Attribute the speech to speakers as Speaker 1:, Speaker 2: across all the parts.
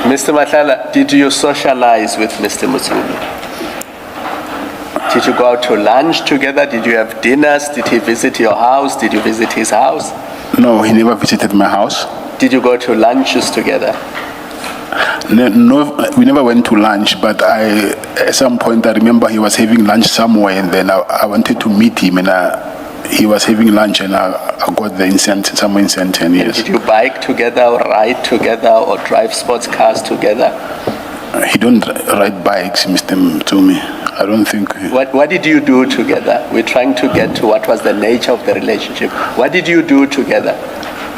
Speaker 1: Mr. Matlala, did you socialize with Mr. Motsumi? Did you go out to lunch together? Did you have dinners? Did he visit your house? Did you visit his house?
Speaker 2: No, he never visited my house.
Speaker 1: Did you go to lunches together?
Speaker 2: No, we never went to lunch, but at some point I remember he was having lunch somewhere, and then I wanted to meet him, and he was having lunch, and I got the incentive, somewhere in Centennial. Yes.
Speaker 1: Did you bike together, or ride together, or drive sports cars together?
Speaker 2: He don't ride bikes, Mr. Motsumi. I don't think.
Speaker 1: What did you do together? We're trying to get to what was the nature of the relationship. What did you do together?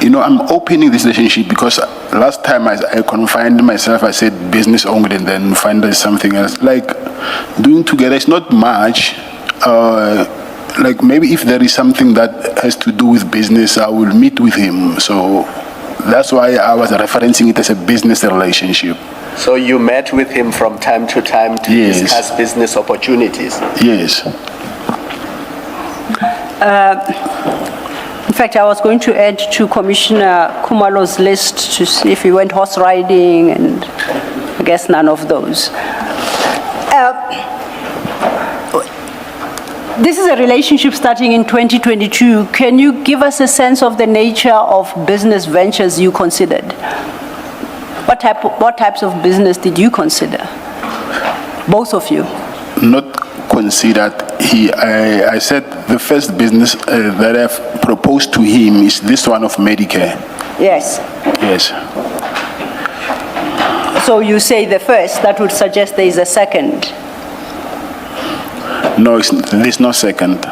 Speaker 2: You know, I'm opening this relationship because last time I confined myself, I said business only, and then find there's something else. Like, doing together is not much. Like, maybe if there is something that has to do with business, I will meet with him. So that's why I was referencing it as a business relationship.
Speaker 1: So you met with him from time to time to discuss business opportunities?
Speaker 2: Yes.
Speaker 3: In fact, I was going to add to Commissioner Khumalo's list to see if he went horse riding, and I guess none of those. This is a relationship starting in 2022. Can you give us a sense of the nature of business ventures you considered? What types of business did you consider? Both of you?
Speaker 2: Not considered. I said the first business that I've proposed to him is this one of Medicare.
Speaker 3: Yes.
Speaker 2: Yes.
Speaker 3: So you say the first, that would suggest there is a second.
Speaker 2: No, there's no second.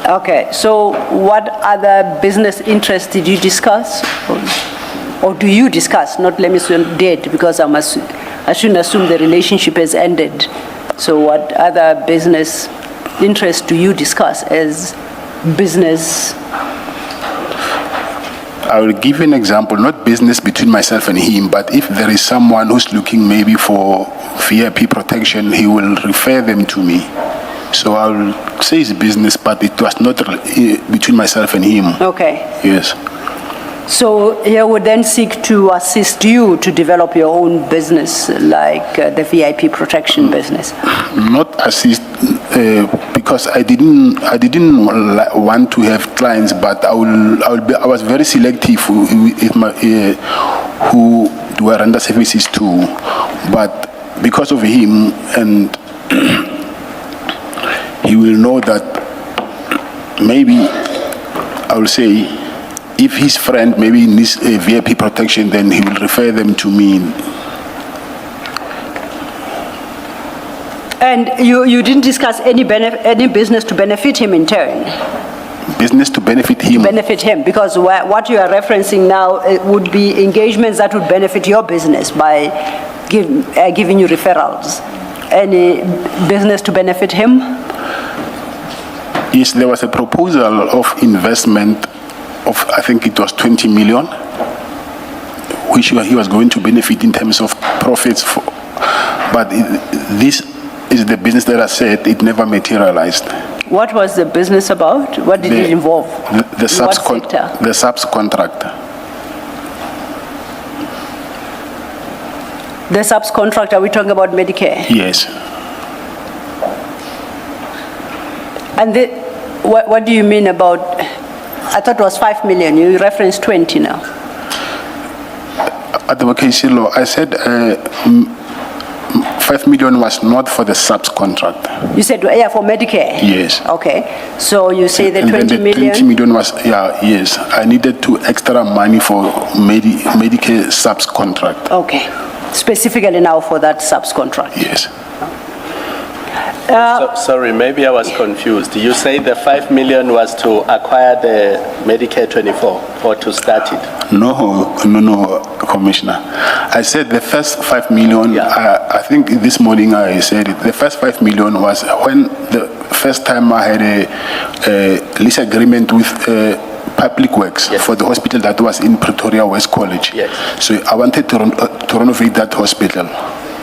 Speaker 3: Okay, so what other business interests did you discuss? Or do you discuss? Not let me say did, because I shouldn't assume the relationship has ended. So what other business interests do you discuss as business?
Speaker 2: I will give you an example, not business between myself and him, but if there is someone who's looking maybe for VIP protection, he will refer them to me. So I will say it's business, but it was not between myself and him.
Speaker 3: Okay.
Speaker 2: Yes.
Speaker 3: So he would then seek to assist you to develop your own business, like the VIP protection business.
Speaker 2: Not assist, because I didn't want to have clients, but I was very selective who do I render services to. But because of him, and he will know that maybe I will say, if his friend maybe needs a VIP protection, then he will refer them to me.
Speaker 3: And you didn't discuss any business to benefit him in turn?
Speaker 2: Business to benefit him?
Speaker 3: To benefit him, because what you are referencing now would be engagements that would benefit your business by giving you referrals. Any business to benefit him?
Speaker 2: Yes, there was a proposal of investment of, I think it was 20 million, which he was going to benefit in terms of profits. But this is the business that I said it never materialized.
Speaker 3: What was the business about? What did it involve?
Speaker 2: The subcontract.
Speaker 3: The subcontract, are we talking about Medicare?
Speaker 2: Yes.
Speaker 3: And what do you mean about, I thought it was 5 million, you referenced 20 now.
Speaker 2: Advocacy law, I said 5 million was not for the subcontract.
Speaker 3: You said, yeah, for Medicare?
Speaker 2: Yes.
Speaker 3: Okay, so you say the 20 million?
Speaker 2: 20 million was, yes. I needed extra money for Medicare subcontract.
Speaker 3: Okay, specifically now for that subcontract?
Speaker 2: Yes.
Speaker 1: Sorry, maybe I was confused. You say the 5 million was to acquire the Medicare 24 or to start it?
Speaker 2: No, Commissioner. I said the first 5 million, I think this morning I said it, the first 5 million was when the first time I had a lease agreement with Public Works for the hospital that was in Pretoria West College.
Speaker 1: Yes.
Speaker 2: So I wanted to renovate that hospital.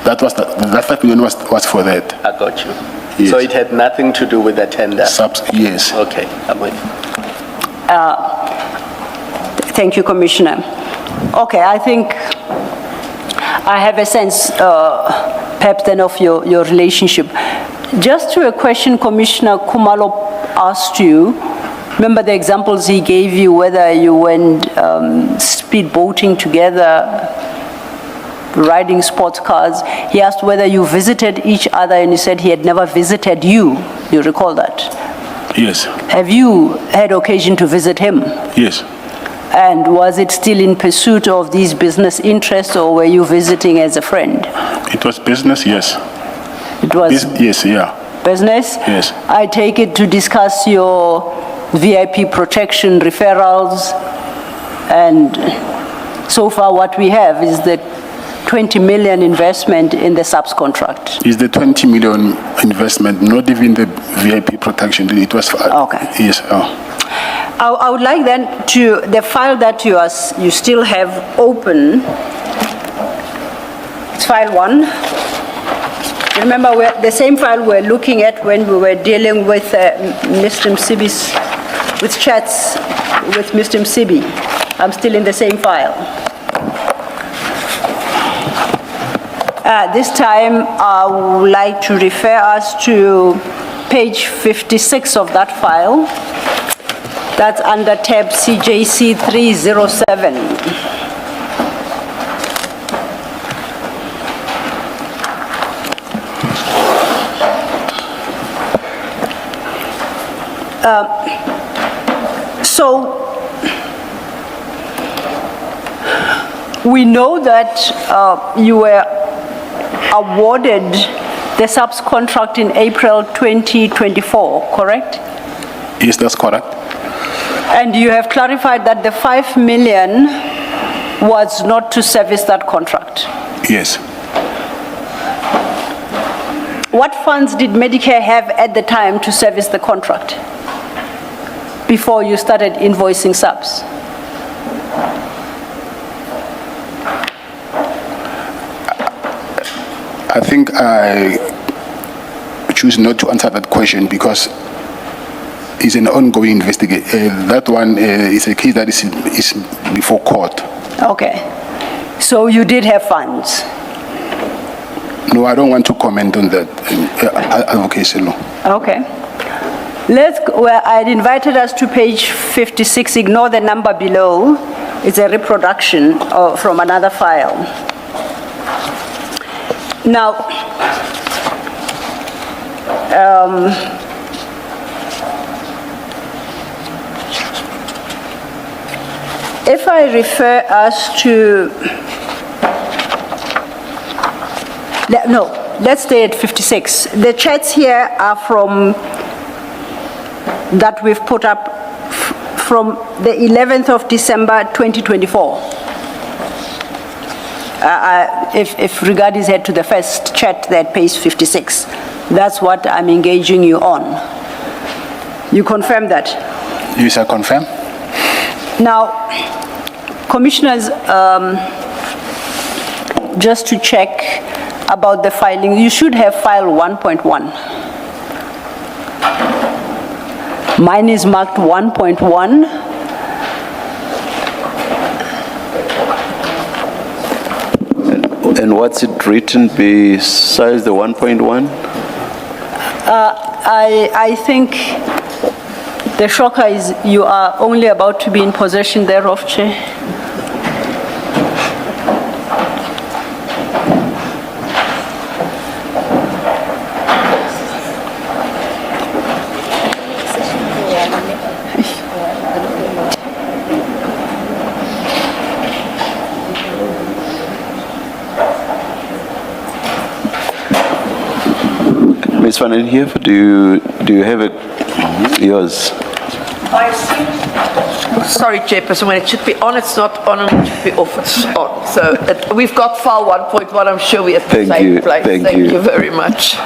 Speaker 2: That 5 million was for that.
Speaker 1: I got you.
Speaker 2: Yes.
Speaker 1: So it had nothing to do with the tender?
Speaker 2: Yes.
Speaker 1: Okay, I'm with you.
Speaker 3: Thank you, Commissioner. Okay, I think I have a sense, perhaps then, of your relationship. Just to a question Commissioner Kumalo asked you, remember the examples he gave you, whether you went speed boating together, riding sports cars. He asked whether you visited each other, and you said he had never visited you. You recall that?
Speaker 2: Yes.
Speaker 3: Have you had occasion to visit him?
Speaker 2: Yes.
Speaker 3: And was it still in pursuit of these business interests, or were you visiting as a friend?
Speaker 2: It was business, yes.
Speaker 3: It was
Speaker 2: Yes, yeah.
Speaker 3: business?
Speaker 2: Yes.
Speaker 3: I take it to discuss your VIP protection referrals, and so far what we have is the 20 million investment in the subs contract.
Speaker 2: Is the 20 million investment, not even the VIP protection? It was
Speaker 3: Okay.
Speaker 2: Yes.
Speaker 3: I would like then to, the file that you still have open, it's file 1. Remember, the same file we're looking at when we were dealing with Mr. Msibi's, with chats with Mr. Msibi. I'm still in the same file. This time, I would like to refer us to page 56 of that file. That's under tab CJC 307. So we know that you were awarded the subs contract in April 2024, correct?
Speaker 2: Yes, that's correct.
Speaker 3: And you have clarified that the 5 million was not to service that contract.
Speaker 2: Yes.
Speaker 3: What funds did Medicare have at the time to service the contract before you started invoicing subs?
Speaker 2: I think I choose not to answer that question because it's an ongoing investigation. That one is a case that is before court.
Speaker 3: Okay. So you did have funds?
Speaker 2: No, I don't want to comment on that advocacy law.
Speaker 3: Okay. I'd invited us to page 56. Ignore the number below. It's a reproduction from another file. Now, if I refer us to, let's stay at 56. The chats here are from, that we've put up from the 11th of December 2024. If regard is head to the first chat that page 56, that's what I'm engaging you on. You confirm that?
Speaker 2: Yes, I confirm.
Speaker 3: Now, commissioners, just to check about the filing, you should have file 1.1. Mine is marked 1.1.
Speaker 4: And what's it written besides the 1.1?
Speaker 3: I think the shocker is you are only about to be in possession thereof, Chair.
Speaker 4: Ms. Van den Heever, do you have it, yours?
Speaker 5: Sorry, Chairperson, when it should be on, it's not on, and it should be off, it's on. So we've got file 1.1, I'm sure we're at the same place. Thank you very much.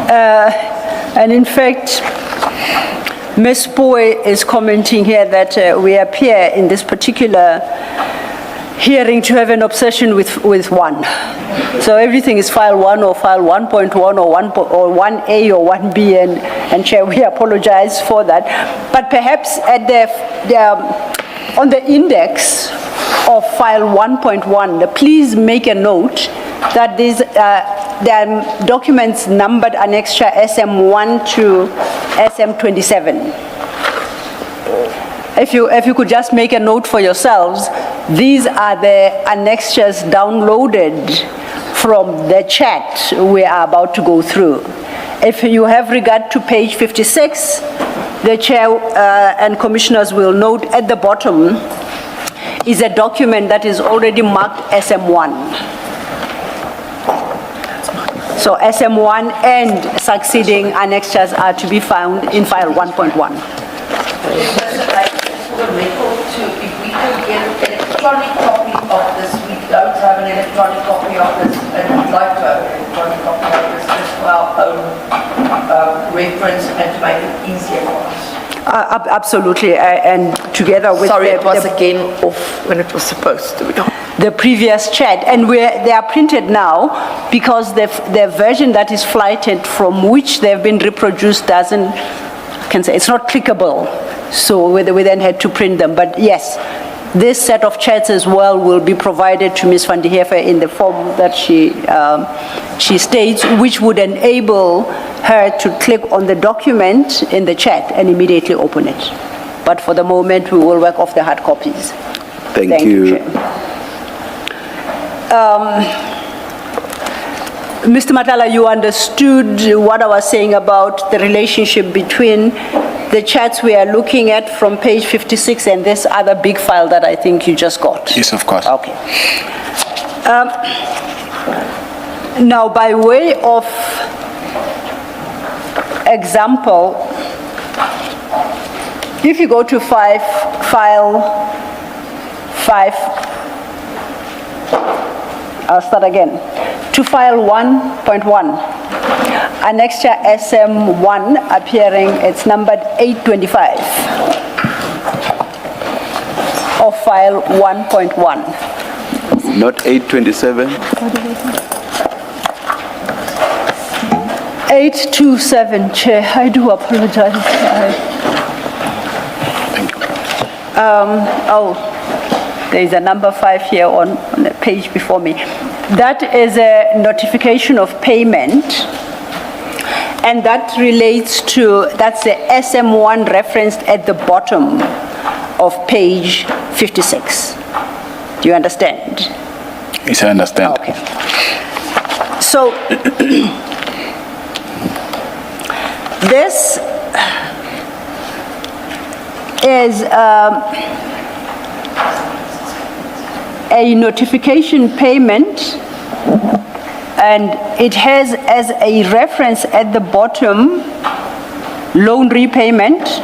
Speaker 3: And in fact, Ms. Boy is commenting here that we appear in this particular hearing to have an obsession with one. So everything is file 1 or file 1.1 or 1A or 1B, and Chair, we apologize for that. But perhaps at on the index of file 1.1, please make a note that there are documents numbered annexure SM1 to SM27. If you could just make a note for yourselves, these are the annexures downloaded from the chat we are about to go through. If you have regard to page 56, the chair and commissioners will note at the bottom is a document that is already marked SM1. So SM1 and succeeding annexures are to be found in file 1.1.
Speaker 5: If we could get an electronic copy of this, we don't have an electronic copy of this, and we'd like to have an electronic copy of this just for our own reference and to make it easier for us.
Speaker 3: Absolutely, and together with
Speaker 5: Sorry, it was again off when it was supposed to be on.
Speaker 3: The previous chat, and they are printed now because the version that is flighted from which they've been reproduced doesn't, I can say, it's not clickable. So we then had to print them. But yes, this set of chats as well will be provided to Ms. van der Heever in the form that she states, which would enable her to click on the document in the chat and immediately open it. But for the moment, we will work off the hard copies.
Speaker 4: Thank you.
Speaker 3: Mr. Matlala, you understood what I was saying about the relationship between the chats we are looking at from page 56 and this other big file that I think you just got?
Speaker 2: Yes, of course.
Speaker 3: Okay. Now, by way of example, if you go to file 5, I'll start again, to file 1.1. Annexure SM1 appearing, it's numbered 825 of file 1.1.
Speaker 4: Not 827?
Speaker 3: 827, Chair, I do apologize.
Speaker 2: Thank you.
Speaker 3: There is a number 5 here on the page before me. That is a notification of payment, and that relates to, that's the SM1 referenced at the bottom of page 56. Do you understand?
Speaker 2: Yes, I understand.
Speaker 3: Okay. So, this is a notification payment, and it has as a reference at the bottom loan repayment.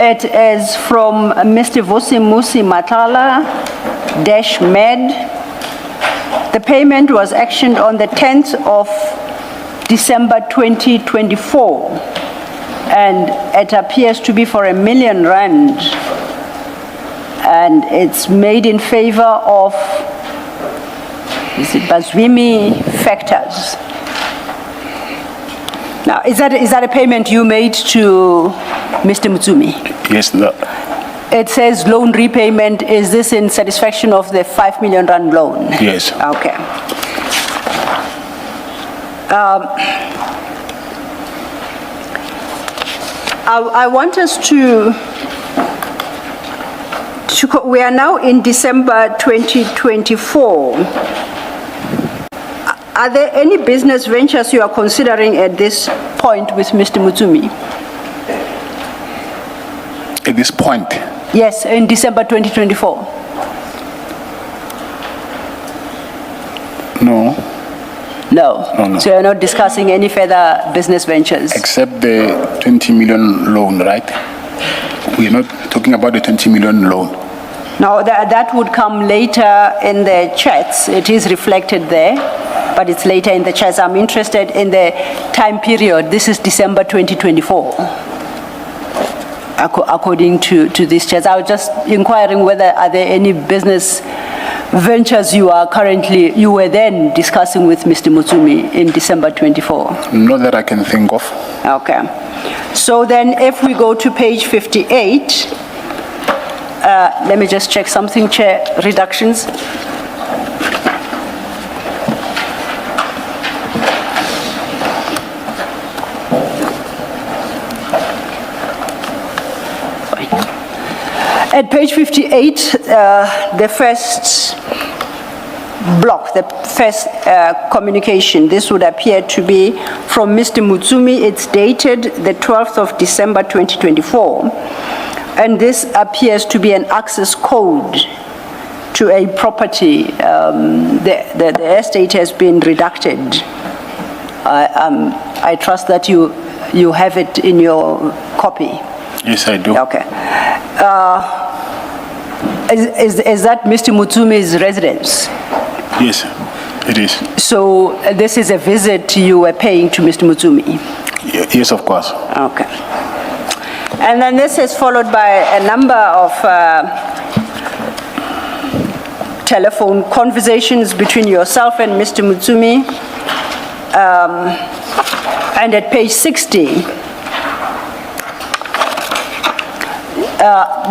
Speaker 3: It is from Mr. Motsumi Matlala -med. The payment was actioned on the 10th of December 2024, and it appears to be for R1 million. And it's made in favor of, is it Motsumi factors? Now, is that a payment you made to Mr. Motsumi?
Speaker 2: Yes,
Speaker 3: It says loan repayment. Is this in satisfaction of the R5 million loan?
Speaker 2: yes.
Speaker 3: Okay. I want us to, we are now in December 2024. Are there any business ventures you are considering at this point with Mr. Motsumi?
Speaker 2: At this point?
Speaker 3: Yes, in December 2024.
Speaker 2: No.
Speaker 3: No.
Speaker 2: No.
Speaker 3: So you're not discussing any further business ventures?
Speaker 2: Except the 20 million loan, right? We're not talking about the 20 million loan.
Speaker 3: No, that would come later in the chats. It is reflected there, but it's later in the chats. I'm interested in the time period. This is December 2024, according to these chats. I was just inquiring whether are there any business ventures you were then discussing with Mr. Motsumi in December 24?
Speaker 2: Not that I can think of.
Speaker 3: Okay. So then if we go to page 58, Let me just check something, Chair. Reductions. At page 58, the first block, the first communication, this would appear to be from Mr. Motsumi. It's dated the 12th of December 2024. And this appears to be an access code to a property. The estate has been redacted. I trust that you have it in your copy.
Speaker 2: Yes, I do.
Speaker 3: Okay. Is that Mr. Mutsumi's residence?
Speaker 2: Yes, it is.
Speaker 3: So this is a visit you were paying to Mr. Motsumi?
Speaker 2: Yes, of course.
Speaker 3: Okay. And then this is followed by a number of telephone conversations between yourself and Mr. Motsumi. And at page 60,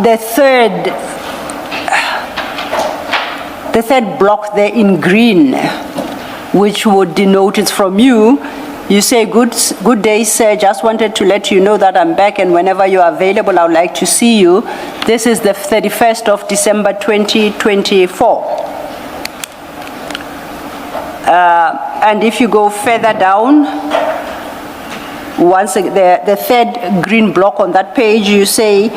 Speaker 3: the third block there in green, which would denote it's from you. You say, good day, sir. Just wanted to let you know that I'm back, and whenever you are available, I would like to see you. This is the 31st of December, 2024. And if you go further down, once the third green block on that page, you say,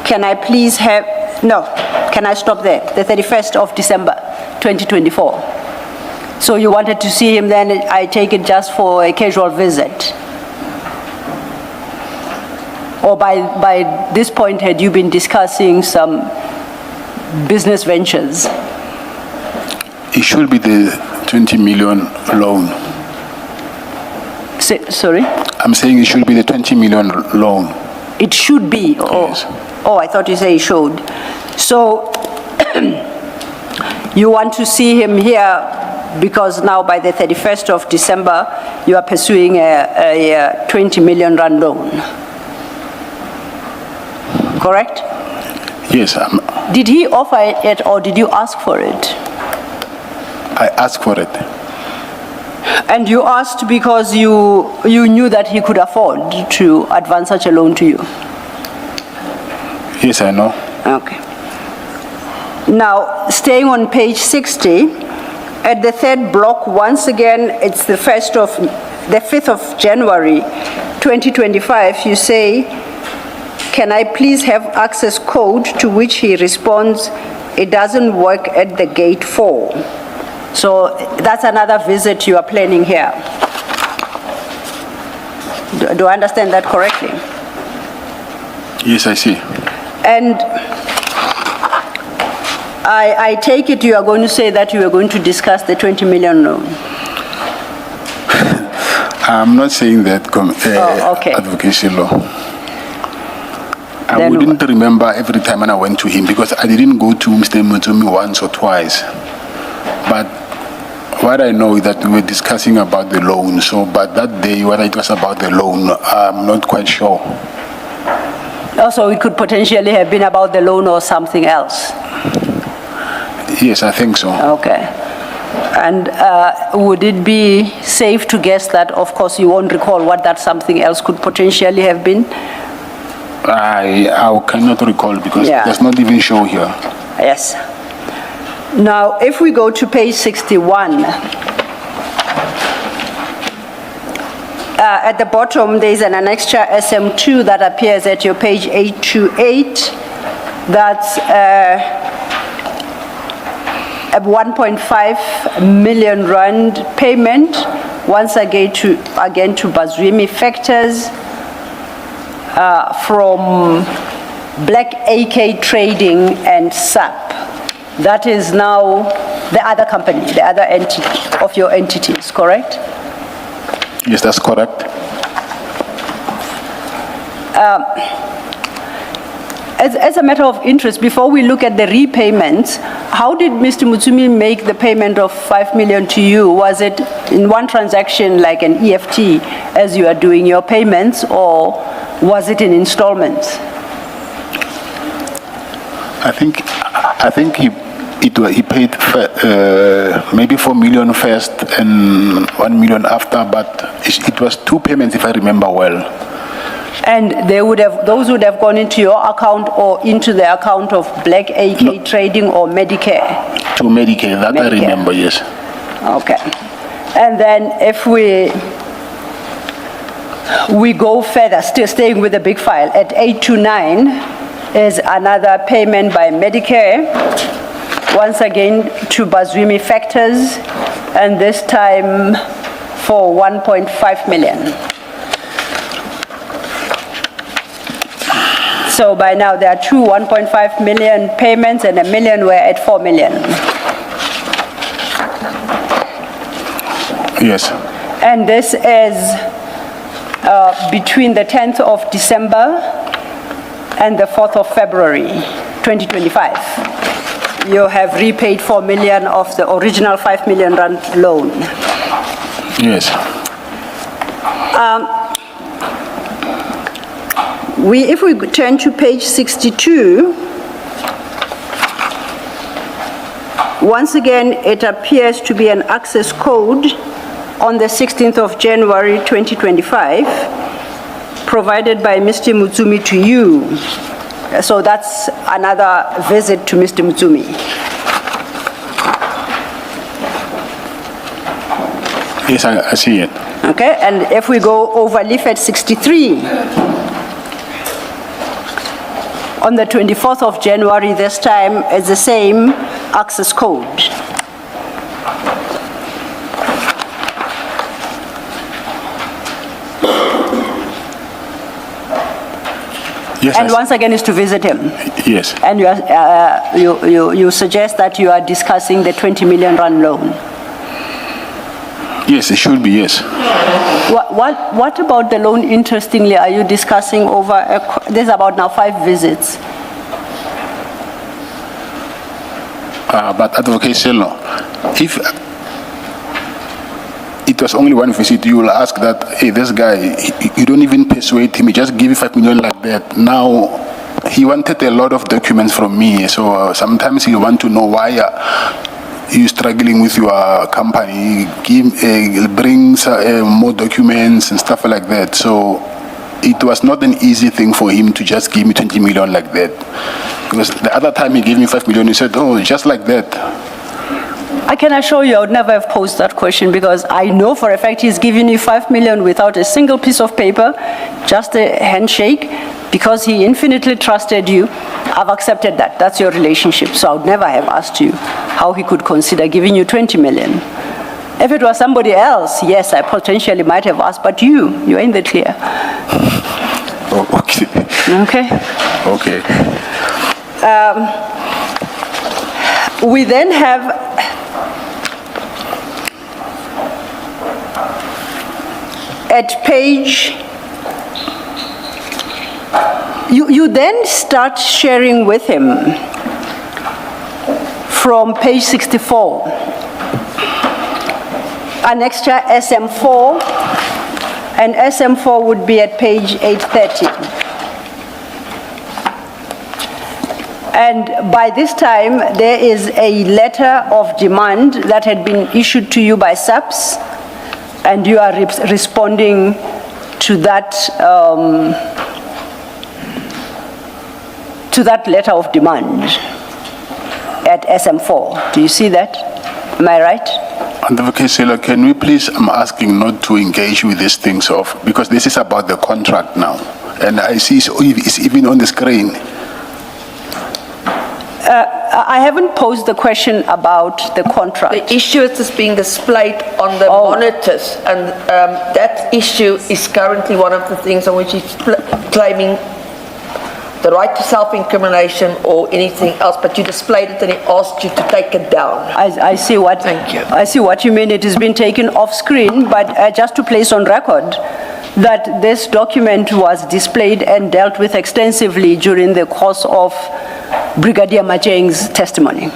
Speaker 3: can I please have, no, can I stop there? The 31st of December, 2024. So you wanted to see him then, I take it just for a casual visit? Or by this point, had you been discussing some business ventures?
Speaker 2: It should be the 20 million loan.
Speaker 3: Sorry?
Speaker 2: I'm saying it should be the 20 million loan.
Speaker 3: It should be?
Speaker 2: Yes.
Speaker 3: Oh, I thought you said it should. So you want to see him here because now by the 31st of December, you are pursuing a 20 million rand loan. Correct?
Speaker 2: Yes.
Speaker 3: Did he offer it or did you ask for it?
Speaker 2: I asked for it.
Speaker 3: And you asked because you knew that he could afford to advance such a loan to you?
Speaker 2: Yes, I know.
Speaker 3: Okay. Now, staying on page 60, at the third block, once again, it's the 5th of January, 2025, you say, can I please have access code, to which he responds, it doesn't work at the gate 4. So that's another visit you are planning here. Do I understand that correctly?
Speaker 2: Yes, I see.
Speaker 3: And I take it you are going to say that you are going to discuss the 20 million loan.
Speaker 2: I'm not saying that
Speaker 3: okay.
Speaker 2: advocacy law. I
Speaker 3: Then
Speaker 2: wouldn't remember every time when I went to him because I didn't go to Mr. Motsumi once or twice. But what I know is that we were discussing about the loan. So, but that day, when it was about the loan, I'm not quite sure.
Speaker 3: Also, it could potentially have been about the loan or something else.
Speaker 2: Yes, I think so.
Speaker 3: Okay. And would it be safe to guess that, of course, you won't recall what that something else could potentially have been?
Speaker 2: I cannot recall because
Speaker 3: Yeah.
Speaker 2: it does not even show here.
Speaker 3: Yes. Now, if we go to page 61, at the bottom, there's an extra SM2 that appears at your page 828. That's a 1.5 million rand payment, once again to Bazwimi Factors from Black AK Trading and SAP. That is now the other company, the other entity of your entities, correct?
Speaker 2: Yes, that's correct.
Speaker 3: As a matter of interest, before we look at the repayments, how did Mr. Motsumi make the payment of 5 million to you? Was it in one transaction like an EFT as you are doing your payments, or was it in installments?
Speaker 2: I think he paid maybe 4 million first and 1 million after, but it was 2 payments if I remember well.
Speaker 3: And those would have gone into your account or into the account of Black AK Trading or Medicare?
Speaker 2: To Medicare, that I
Speaker 3: Medicare.
Speaker 2: remember, yes.
Speaker 3: Okay. And then if we go further, still staying with the big file, at 829 is another payment by Medicare, once again to Motsumi Factors, and this time for 1.5 million. So by now there are 2 1.5 million payments and $1 million were at 4 million.
Speaker 2: Yes.
Speaker 3: And this is between the 10th of December and the 4th of February, 2025. You have repaid 4 million of the original 5 million rand loan.
Speaker 2: Yes.
Speaker 3: If we turn to page 62, once again, it appears to be an access code on the 16th of January 2025, provided by Mr. Motsumi to you. So that's another visit to Mr. Motsumi.
Speaker 2: Yes, I see it.
Speaker 3: Okay, and if we go over leaflet 63, on the 24th of January this time, it's the same access code.
Speaker 2: Yes.
Speaker 3: And once again is to visit him.
Speaker 2: Yes.
Speaker 3: And you suggest that you are discussing the 20 million rand loan.
Speaker 2: Yes, it should be, yes.
Speaker 3: What about the loan, interestingly, are you discussing over, there's about now 5 visits.
Speaker 2: But Advocate Sello, if it was only 1 visit, you will ask that, hey, this guy, you don't even persuade him, he just give you 5 million like that. Now, he wanted a lot of documents from me, so sometimes he want to know why you're struggling with your company, bring more documents and stuff like that. So it was not an easy thing for him to just give me 20 million like that. Because the other time he gave me 5 million, he said, oh, just like that.
Speaker 3: I can assure you I would never have posed that question because I know for a fact he's given you 5 million without a single piece of paper, just a handshake, because he infinitely trusted you. I've accepted that. That's your relationship. So I would never have asked you how he could consider giving you 20 million. If it was somebody else, yes, I potentially might have asked, but you're in the clear.
Speaker 2: Oh, okay.
Speaker 3: Okay.
Speaker 2: Okay.
Speaker 3: We then have at page, you then start sharing with him from page 64 an extra SM4, and SM4 would be at page 830. And by this time, there is a letter of demand that had been issued to you by SAPS, and you are responding to that letter of demand at SM4. Do you see that? Am I right?
Speaker 2: Advocate Sailor, can we please, I'm asking not to engage with these things because this is about the contract now. And I see it's even on the screen.
Speaker 3: I haven't posed the question about the contract.
Speaker 5: The issue is being displayed on the monitors, and that issue is currently one of the things on which he's claiming the right to self-incrimination or anything else, but you displayed it and he asked you to take it down.
Speaker 3: I see what.
Speaker 5: Thank you.
Speaker 3: I see what you mean. It has been taken off screen, but just to place on record that this document was displayed and dealt with extensively during the course of Brigadier Macheng's testimony.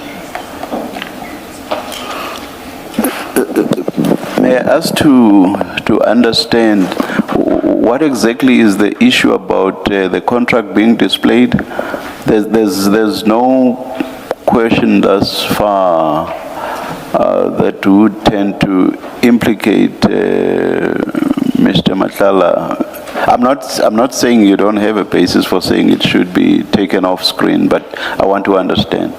Speaker 4: May I ask to understand what exactly is the issue about the contract being displayed? There's no question thus far that would tend to implicate Mr. Matlala. I'm not saying you don't have a basis for saying it should be taken off screen, but I want to understand.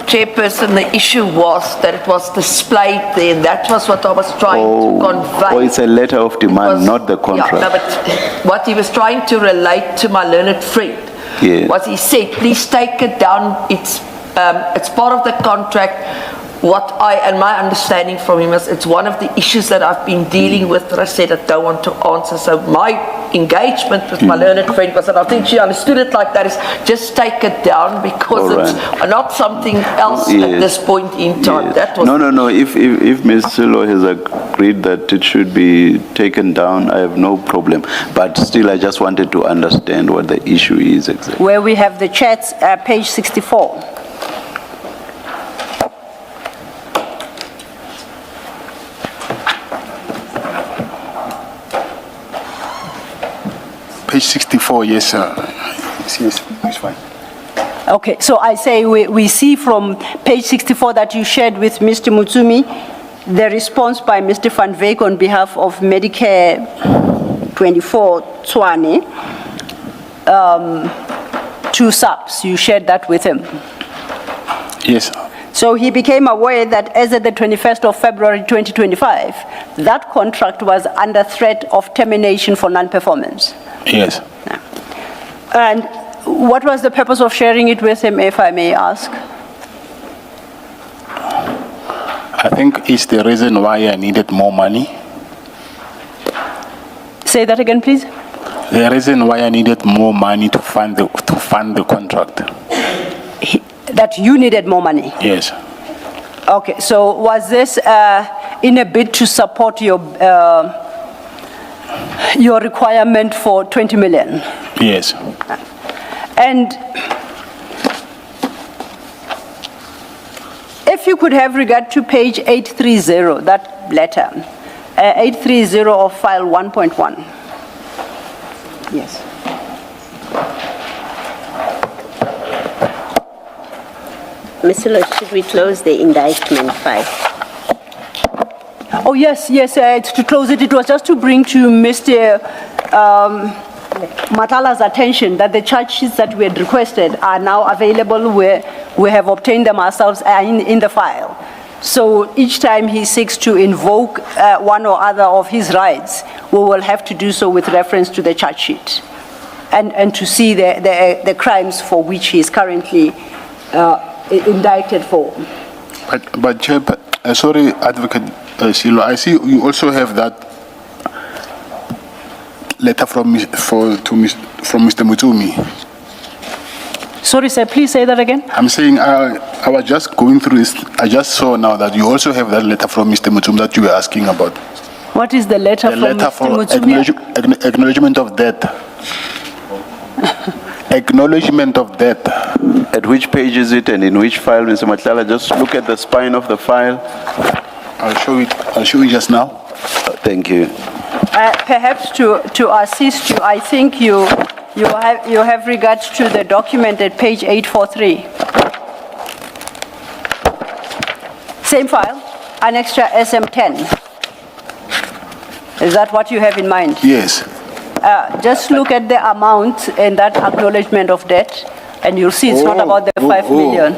Speaker 5: Chairperson, the issue was that it was displayed there. That was what I was trying to convey.
Speaker 4: Oh, it's a letter of demand,
Speaker 5: Was-
Speaker 4: not the contract.
Speaker 5: Yeah, no, but what he was trying to relate to my learned friend
Speaker 4: Yeah.
Speaker 5: was he said, please take it down. It's part of the contract. And my understanding from him is it's one of the issues that I've been dealing with that I said I don't want to answer. So my engagement with my learned friend was that I think she understood it like that is just take it down because
Speaker 4: All
Speaker 5: it's not something else at
Speaker 4: Yes.
Speaker 5: this point in time.
Speaker 4: Yes.
Speaker 5: That was
Speaker 4: No. If Ms. Silo has agreed that it should be taken down, I have no problem. But still, I just wanted to understand what the issue is exactly.
Speaker 3: Where we have the chats, page 64.
Speaker 2: Page 64, yes, sir. Yes, it's fine.
Speaker 3: Okay, so I say we see from page 64 that you shared with Mr. Motsumi the response by Mr. Van Veek on behalf of Medicare 24 Tswane, 2 subs. You shared that with him.
Speaker 2: Yes,
Speaker 3: So he became aware that as of the 21st of February 2025, that contract was under threat of termination for non-performance.
Speaker 2: yes.
Speaker 3: And what was the purpose of sharing it with him, if I may ask?
Speaker 2: I think it's the reason why I needed more money.
Speaker 3: Say that again, please.
Speaker 2: The reason why I needed more money to fund the contract.
Speaker 3: That you needed more money.
Speaker 2: Yes.
Speaker 3: Okay, so was this in a bid to support your requirement for 20 million?
Speaker 2: Yes.
Speaker 3: And if you could have regard to page 830, that letter, 830 of file 1.1. Yes.
Speaker 6: Mr. Lord, should we close the indictment file?
Speaker 3: Oh, yes, to close it, it was just to bring to Mr. Matlala's attention that the charge sheets that we had requested are now available. We have obtained them ourselves in the file. So each time he seeks to invoke one or other of his rights, we will have to do so with reference to the charge sheet and to see the crimes for which he is currently indicted for.
Speaker 2: But Chair, sorry, Advocate Silo, I see you also have that letter from Mr. Motsumi.
Speaker 3: Sorry, sir, please say that again.
Speaker 2: I'm saying I was just going through this. I just saw now that you also have that letter from Mr. Motsumi that you were asking about.
Speaker 3: What is the letter
Speaker 2: The
Speaker 3: from
Speaker 2: letter
Speaker 3: Mr.
Speaker 2: for
Speaker 3: Motsumi?
Speaker 2: acknowledgement of debt. Acknowledgement of debt.
Speaker 4: At which page is it and in which file, Mr. Matlala? Just look at the spine of the file.
Speaker 2: I'll show you just now.
Speaker 4: Thank you.
Speaker 3: Perhaps to assist you, I think you have regards to the document at page 843. Same file, Annex SM10. Is that what you have in mind?
Speaker 2: Yes.
Speaker 3: Just look at the amount and that acknowledgement of debt, and you'll see it's not about the 5 million.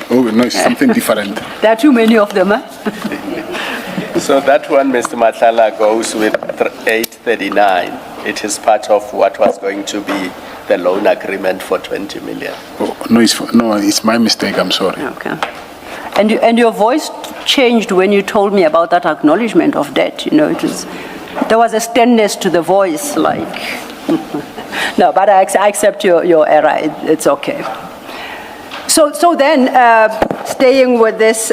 Speaker 2: Oh, no, it's something different.
Speaker 3: There are too many of them, huh?
Speaker 1: So that one, Mr. Matlala, goes with 839. It is part of what was going to be the loan agreement for 20 million.
Speaker 2: Oh, no, it's my mistake. I'm sorry.
Speaker 3: Okay. And your voice changed when you told me about that acknowledgement of debt. You know, there was a sternness to the voice, like. No, but I accept your error. It's okay. So then, staying with this,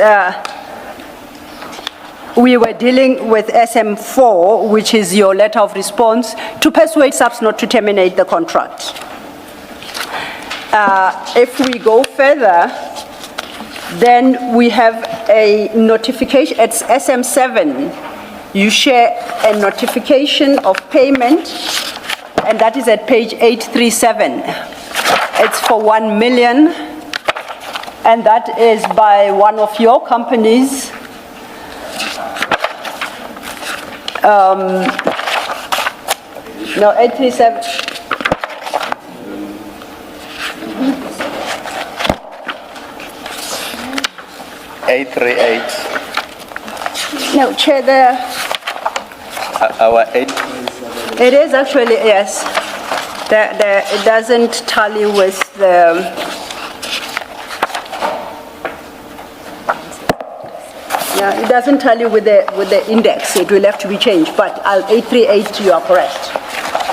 Speaker 3: we were dealing with SM4, which is your letter of response to persuade subs not to terminate the contract. If we go further, then we have a notification. It's SM7. You share a notification of payment, and that is at page 837. It's for 1 million, and that is by one of your companies. No, 837. No, Chair,
Speaker 1: Our 8.
Speaker 3: it is actually, yes. It doesn't tally with the, yeah, it doesn't tally with the index. It will have to be changed, but 838, you are correct.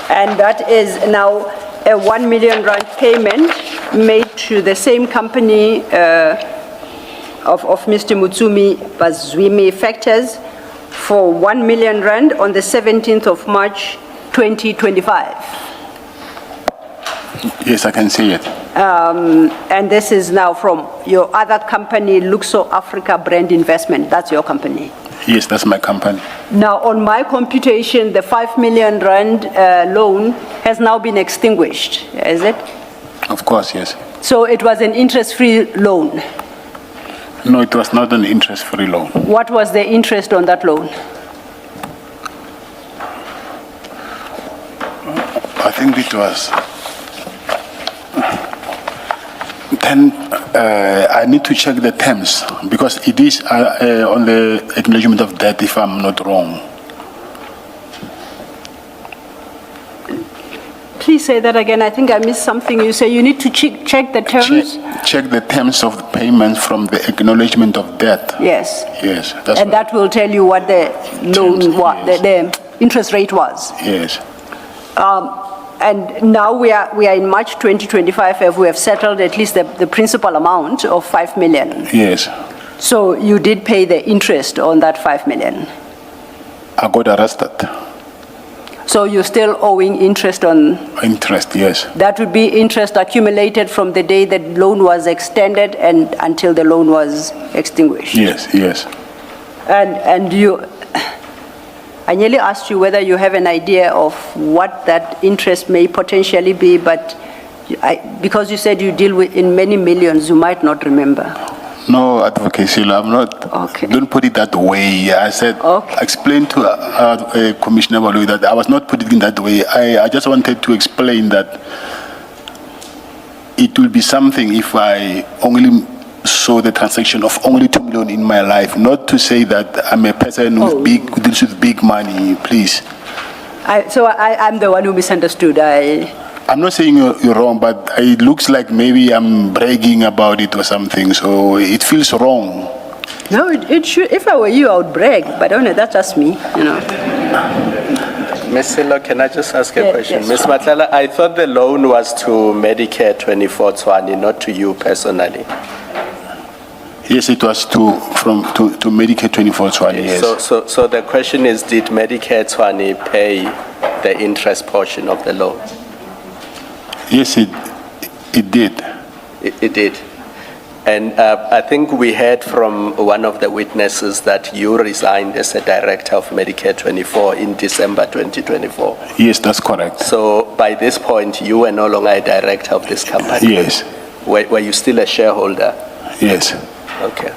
Speaker 3: And that is now a 1 million rand payment made to the same company of Mr. Motsumi Bazwimi Factors for 1 million rand on the 17th of March, 2025.
Speaker 2: Yes, I can see it.
Speaker 3: And this is now from your other company, Luxo Africa Brand Investment. That's your company.
Speaker 2: Yes, that's my company.
Speaker 3: Now, on my computation, the 5 million rand loan has now been extinguished, is it?
Speaker 2: Of course, yes.
Speaker 3: So it was an interest-free loan.
Speaker 2: No, it was not an interest-free loan.
Speaker 3: What was the interest on that loan?
Speaker 2: I think it was 10, I need to check the terms because it is on the acknowledgement of debt if I'm not wrong.
Speaker 3: Please say that again. I think I missed something. You say you need to check the terms?
Speaker 2: Check the terms of the payment from the acknowledgement of debt.
Speaker 3: Yes.
Speaker 2: Yes, that's
Speaker 3: And
Speaker 2: right.
Speaker 3: that will tell you what the loan
Speaker 2: Terms,
Speaker 3: was,
Speaker 2: yes.
Speaker 3: the interest rate was.
Speaker 2: Yes.
Speaker 3: And now we are in March 2025, and we have settled at least the principal amount of 5 million.
Speaker 2: Yes.
Speaker 3: So you did pay the interest on that 5 million.
Speaker 2: I got arrested.
Speaker 3: So you're still owing interest on,
Speaker 2: Interest, yes.
Speaker 3: that would be interest accumulated from the day that loan was extended and until the loan was extinguished.
Speaker 2: Yes, yes.
Speaker 3: And you, I nearly asked you whether you have an idea of what that interest may potentially be, but because you said you deal with in many millions, you might not remember.
Speaker 2: No, advocacy, I'm not.
Speaker 3: Okay.
Speaker 2: Don't put it that way. I said,
Speaker 3: Okay.
Speaker 2: explain to Commissioner Balu that I was not putting it in that way. I just wanted to explain that it will be something if I only saw the transaction of only 2 million in my life, not to say that I'm a person who deals with big money, please.
Speaker 3: I'm the one who misunderstood.
Speaker 2: I'm not saying you're wrong, but it looks like maybe I'm bragging about it or something, so it feels wrong.
Speaker 3: No, it should. If I were you, I would brag, but only that's just me, you know.
Speaker 1: Ms. Silo, can I just ask a
Speaker 3: Yeah,
Speaker 1: question?
Speaker 3: yes.
Speaker 1: Ms. Matlala, I thought the loan was to Medicare 24 Tswane, not to you personally.
Speaker 2: Yes, it was to Medicare 24 Tswane, yes.
Speaker 1: So the question is, did Medicare Tswane pay the interest portion of the loan?
Speaker 2: Yes, it did.
Speaker 1: It did. And I think we heard from one of the witnesses that you resigned as a director of Medicare 24 in December 2024.
Speaker 2: Yes, that's correct.
Speaker 1: So by this point, you were no longer a director of this company?
Speaker 2: Yes,
Speaker 1: Were you still a shareholder?
Speaker 2: yes.
Speaker 1: Okay.